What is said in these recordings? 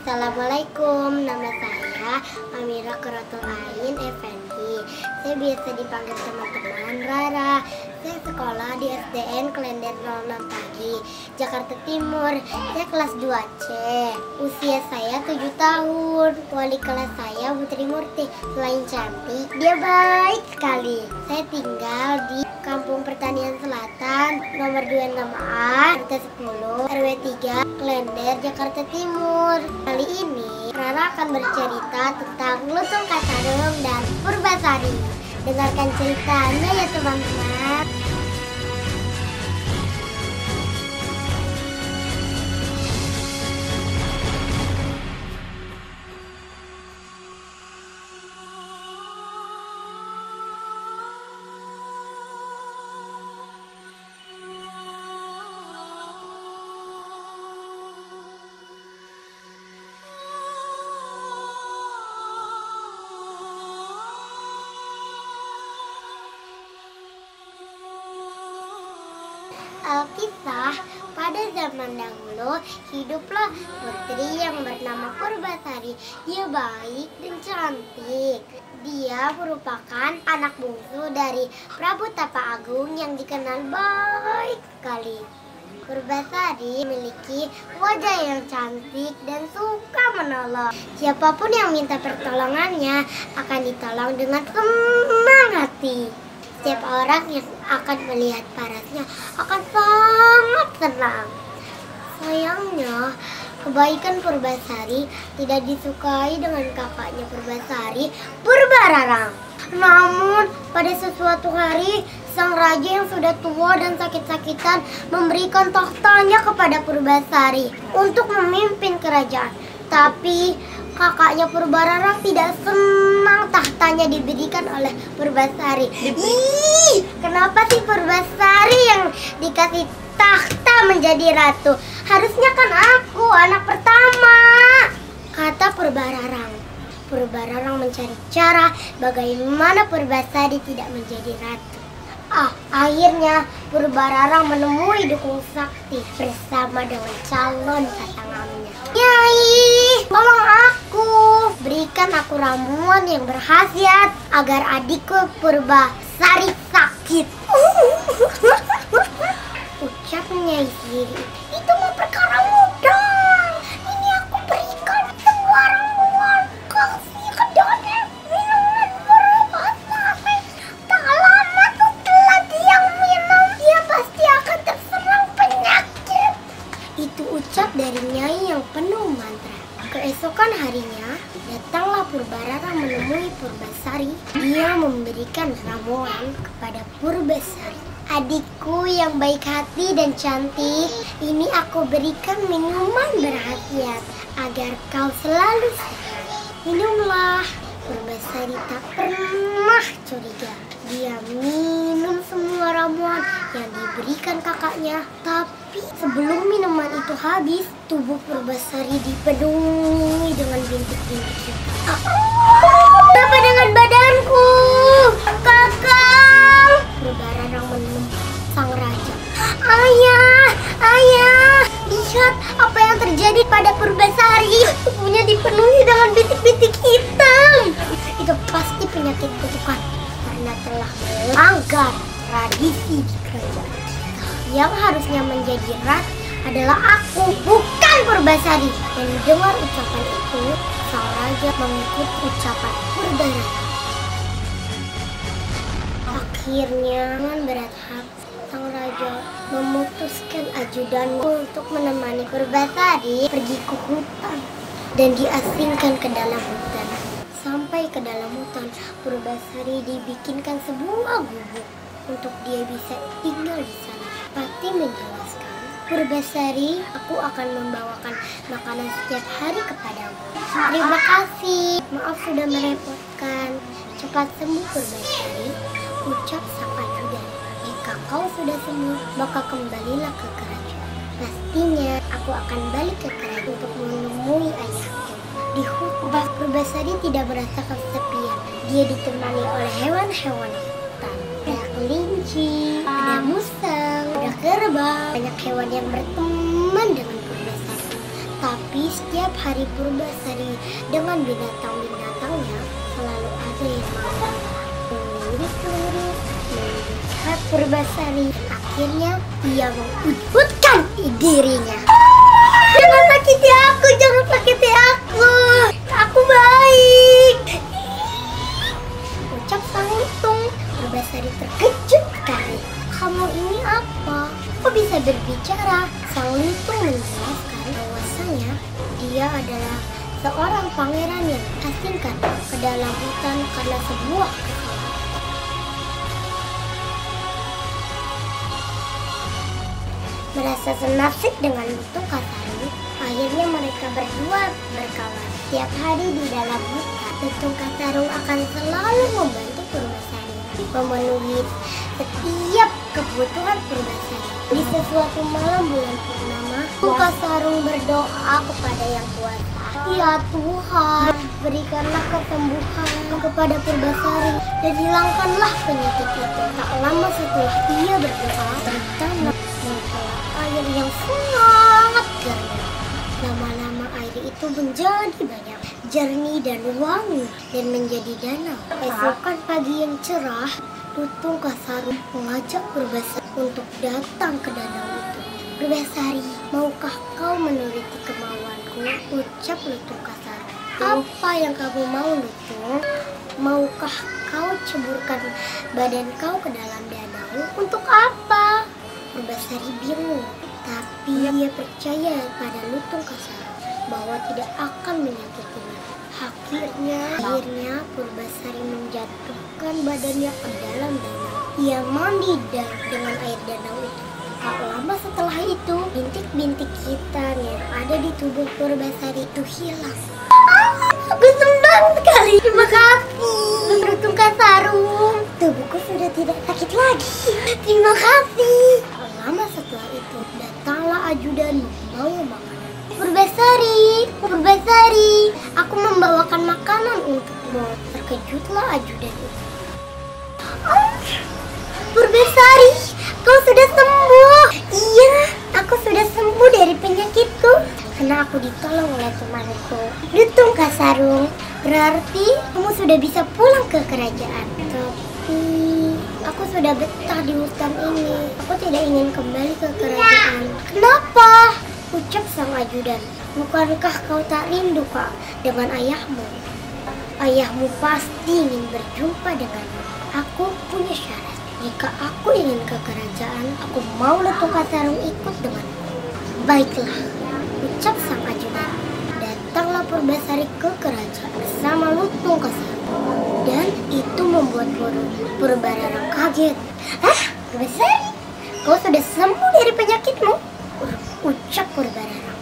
Assalamualaikum, nama saya Amira Quratul Ain Effendi. Saya biasa dipanggil teman-teman Rara. Saya sekolah di SDN Klender 06 Pagi, Jakarta Timur. Saya kelas 2C. Usia saya 7 tahun. Wali kelas saya Putri Murti. Selain cantik, dia baik sekali. Saya tinggal di Kampung Pertanian Selatan, nomor 26A, RT 10, RW 3, Klender, Jakarta Timur. Kali ini, Rara akan bercerita tentang Lutung Katarum dan Purbasari. Dengarkan ceritanya ya teman-teman. Alkisah, pada zaman dahulu hiduplah putri yang bernama Purbasari. Dia baik dan cantik. Dia merupakan anak bungsu dari Prabu Tapa Agung yang dikenal baik sekali. Purbasari memiliki wajah yang cantik dan suka menolong. Siapapun yang minta pertolongannya akan ditolong dengan senang hati. Setiap orang yang akan melihat parasnya akan sangat senang. Sayangnya, kebaikan Purbasari tidak disukai dengan kakaknya Purbasari, Purbararang. Namun, pada sesuatu hari, sang raja yang sudah tua dan sakit-sakitan memberikan tahtanya kepada Purbasari untuk memimpin kerajaan. Tapi kakaknya Purbararang tidak senang tahtanya diberikan oleh Purbasari. Ih, kenapa sih Purbasari yang dikasih tahta menjadi ratu? Harusnya kan aku anak pertama, kata Purbararang. Purbararang mencari cara bagaimana Purbasari tidak menjadi ratu. Akhirnya Purbararang menemui Dukung Sakti bersama dengan calon pasangannya. Nyai, tolong aku, berikan aku ramuan yang berkhasiat agar adikku Purbasari sakit. Ucap Nyai Siri. Itu mau perkara mudah. Ini aku berikan semua ramuan. Kasih ke Dona minuman Purbasari. Tak lama setelah dia minum, dia pasti akan terserang penyakit. Itu ucap dari Nyai yang penuh mantra. Keesokan harinya, datanglah Purbararang menemui Purbasari. Dia memberikan ramuan kepada Purbasari. Adikku yang baik hati dan cantik, ini aku berikan minuman berkhasiat agar kau selalu sehat. Minumlah. Purbasari tak pernah curiga. Dia minum semua ramuan yang diberikan kakaknya. Tapi sebelum minuman itu habis, tubuh Purbasari dipenuhi dengan bintik-bintik hitam. Apa dengan badanku? Kakak! Purbararang menembak sang raja. Ayah, lihat apa yang terjadi pada Purbasari. Tubuhnya dipenuhi dengan bintik-bintik hitam. Itu pasti penyakit kutukan karena telah melanggar tradisi di kerajaan kita. Yang harusnya menjadi ratu adalah aku, bukan Purbasari. Mendengar ucapan itu, sang raja mengikut ucapan Purbararang. Akhirnya, dengan berat hati, sang raja memutuskan ajudannya untuk menemani Purbasari pergi ke hutan dan diasingkan ke dalam hutan. Sampai ke dalam hutan, Purbasari dibikinkan sebuah gubuk untuk dia bisa tinggal di sana. Pati menjelaskan, Purbasari, aku akan membawakan makanan setiap hari kepadamu. Terima kasih, maaf sudah merepotkan. Cepat sembuh Purbasari, ucap sang ajudan. Jika kau sudah sembuh, maka kembalilah ke kerajaan. Pastinya aku akan balik ke kerajaan untuk menemui ayahku. Di hutan, Purbasari tidak merasa kesepian. Dia ditemani oleh hewan-hewan hutan. Ada kelinci, ada musang, ada kerbau. Banyak hewan yang berteman dengan Purbasari. Tapi Tapi setiap hari Purbasari dengan binatang-binatangnya selalu ada yang melihat Purbasari. Akhirnya ia mewujudkan dirinya. Jangan sakiti aku, jangan sakiti aku. Aku baik. Ucap sang lutung. Purbasari terkejut sekali. Kamu ini apa? Kok bisa berbicara? Sang lutung menjelaskan bahwasanya dia adalah seorang pangeran yang diasingkan ke dalam hutan karena sebuah kesalahan. Merasa senasib dengan lutung Kasarung, akhirnya mereka berdua berkawan. Setiap hari di dalam hutan, lutung Kasarung akan selalu membantu Purbasari memenuhi setiap kebutuhan Purbasari. Di sesuatu malam bulan purnama, lutung Kasarung berdoa kepada Yang Kuasa. Ya Tuhan, berikanlah kesembuhan kepada Purbasari dan hilangkanlah penyakit itu. Tak lama setelah ia berdoa, tertanam air yang sangat jernih. Lama-lama air itu menjadi banyak, jernih dan wangi dan menjadi danau. Esokan pagi yang cerah, lutung Kasarung mengajak Purbasari untuk datang ke danau itu. Purbasari, maukah kau menuruti kemauanku? Ucap lutung Kasarung. Apa yang kamu mau, lutung? Maukah kau ceburkan badan kau ke dalam danau? Untuk apa? Purbasari bingung, tapi dia percaya pada lutung Kasarung bahwa tidak akan menyakitinya. Akhirnya Purbasari menjatuhkan badannya ke dalam danau. Ia mandi dengan air danau itu. Tak lama setelah itu, bintik-bintik hitam yang ada di tubuh Purbasari itu hilang. Aku senang sekali. Terima kasih, lutung Kasarung. Tubuhku sudah tidak sakit lagi. Terima kasih. Tak lama setelah itu, datanglah ajudan membawa makanan. Purbasari, aku membawakan makanan untukmu. Terkejutlah ajudan itu. Purbasari, kau sudah sembuh. Iya, aku sudah sembuh dari penyakitku karena aku ditolong oleh temanku, lutung Kasarung. Berarti kamu sudah bisa pulang ke kerajaan. Tapi aku sudah betah di hutan ini. Aku tidak ingin kembali ke kerajaan. Kenapa? Ucap sang ajudan. Bukankah kau tak rindu, Kak, dengan ayahmu? Ayahmu pasti ingin berjumpa denganmu. Aku punya syarat. Jika aku ingin ke kerajaan, aku mau lutung Kasarung ikut denganku. Baiklah, ucap sang ajudan. Datanglah Purbasari ke kerajaan bersama lutung Kasarung. Dan itu membuat Purbararang kaget. Purbasari, kau sudah sembuh dari penyakitmu? Ucap Purbararang.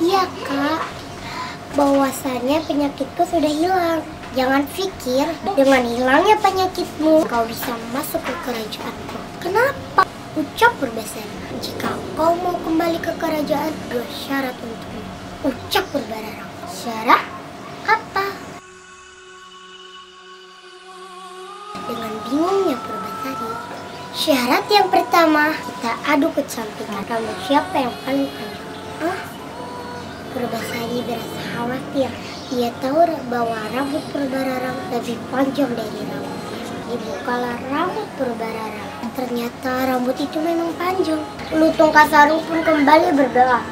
Iya, Kak. Bahwasannya penyakitku sudah hilang. Jangan pikir dengan hilangnya penyakitmu kau bisa masuk ke kerajaanku. Kenapa? Ucap Purbasari. Jika kau mau kembali ke kerajaan, dua syarat untukmu. Ucap Purbararang. Syarat apa? Dengan bingungnya Purbasari. Syarat yang pertama, kita adu kecantikan. Rambut siapa yang paling panjang? Purbasari berasa khawatir. Ia tahu bahwa rambut Purbararang lebih panjang dari rambutnya. Dibukalah rambut Purbararang. Ternyata rambut itu memang panjang. Lutung Kasarung pun kembali berdoa.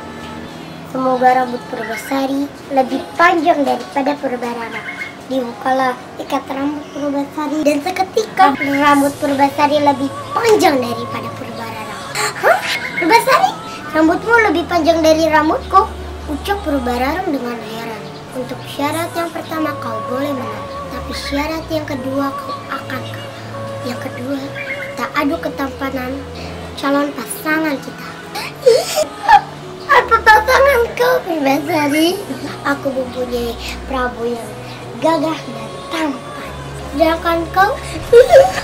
Semoga rambut Purbasari lebih panjang daripada Purbararang. Dibukalah ikat rambut Purbasari dan seketika rambut Purbasari lebih panjang daripada Purbararang. Hah? Purbasari, rambutmu lebih panjang dari rambutku? Ucap Purbararang dengan heran. Untuk syarat yang pertama kau boleh menang, tapi syarat yang kedua kau akan kalah. Yang kedua, kita adu ketampanan calon pasangan kita. Apa pasangan kau, Purbasari? Aku mempunyai Prabu yang gagah dan tampan. Sedangkan kau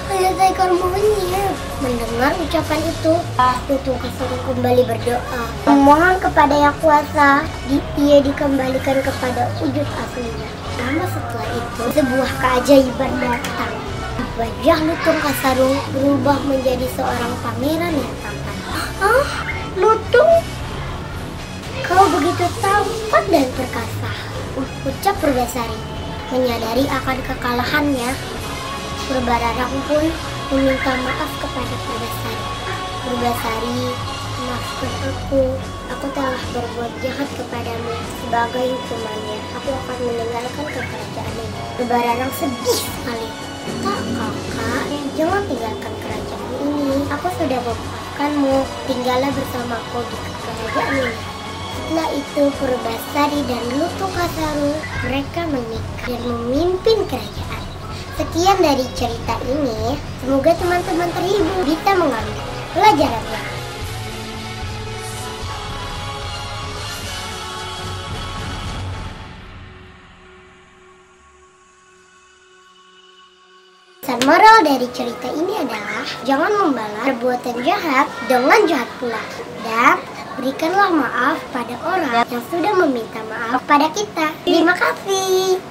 hanya seekor monyet. Mendengar ucapan itu, lutung Kasarung kembali berdoa, memohon kepada Yang Kuasa. Dia dikembalikan kepada wujud aslinya. Lama setelah itu, sebuah keajaiban datang. Wajah lutung Kasarung berubah menjadi seorang pangeran yang tampan. Lutung, Kau begitu tampan dan perkasa, ucap Purbasari. Menyadari akan kekalahannya, Purbararang pun meminta maaf kepada Purbasari. Purbasari, maafkan aku telah berbuat jahat kepadamu. Sebagai hukumannya, aku akan meninggalkan kerajaan ini. Purbararang sedih sekali. Tak, kakak, jangan tinggalkan kerajaan ini. Aku sudah memaafkanmu. Tinggallah bersamaku di kerajaan ini. Setelah itu Purbasari dan Lutukasharu mereka menikah dan memimpin kerajaan. Sekian dari cerita ini. Semoga teman-teman terhibur, bisa mengambil pelajarannya. Pesan moral dari cerita ini adalah jangan membalas perbuatan jahat dengan jahat pula, dan berikanlah maaf pada orang yang sudah meminta maaf pada kita. Terima kasih.